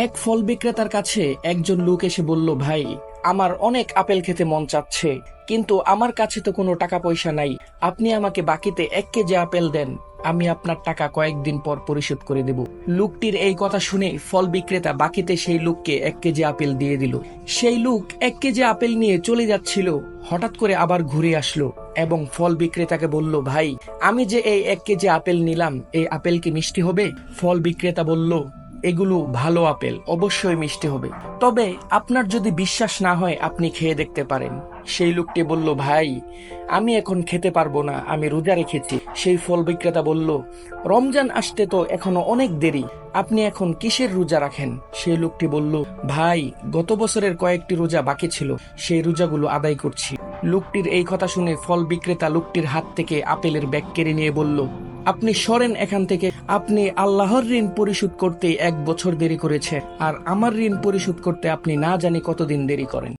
এক ফল বিক্রেতার কাছে একজন লোক এসে বলল, ভাই, আমার অনেক আপেল খেতে মন চাচ্ছে, কিন্তু আমার কাছে তো কোনো টাকা পয়সা নাই। আপনি আমাকে বাকিতে 1 কেজি আপেল দেন, আমি আপনার টাকা কয়েকদিন পর পরিশোধ করে দেব। লোকটির এই কথা শুনে ফল বিক্রেতা বাকিতে সেই লোককে 1 কেজি আপেল দিয়ে দিল। সেই লোক 1 কেজি আপেল নিয়ে চলে যাচ্ছিল, হঠাৎ করে আবার ঘুরে আসলো এবং ফল বিক্রেতাকে বলল, ভাই, আমি যে এই 1 কেজি আপেল নিলাম, এই আপেল কি মিষ্টি হবে? ফল বিক্রেতা বলল, এগুলো ভালো আপেল, অবশ্যই মিষ্টি হবে, তবে আপনার যদি বিশ্বাস না হয় আপনি খেয়ে দেখতে পারেন। সেই লোকটি বলল, ভাই, আমি এখন খেতে পারবো না, আমি রোজা রেখেছি। সেই ফল বিক্রেতা বলল, রমজান আসতে তো এখনো অনেক দেরি, আপনি এখন কিসের রোজা রাখেন? সেই লোকটি বলল, ভাই, গত বছরের কয়েকটি রোজা বাকি ছিল, সেই রোজাগুলো আদায় করছি। লোকটির এই কথা শুনে ফল বিক্রেতা লোকটির হাত থেকে আপেলের ব্যাগ কেড়ে নিয়ে বলল, আপনি সরেন এখান থেকে, আপনি আল্লাহর ঋণ পরিশোধ করতে 1 বছর দেরি করেছে, আর আমার ঋণ পরিশোধ করতে আপনি না জানি কতদিন দেরি করেন।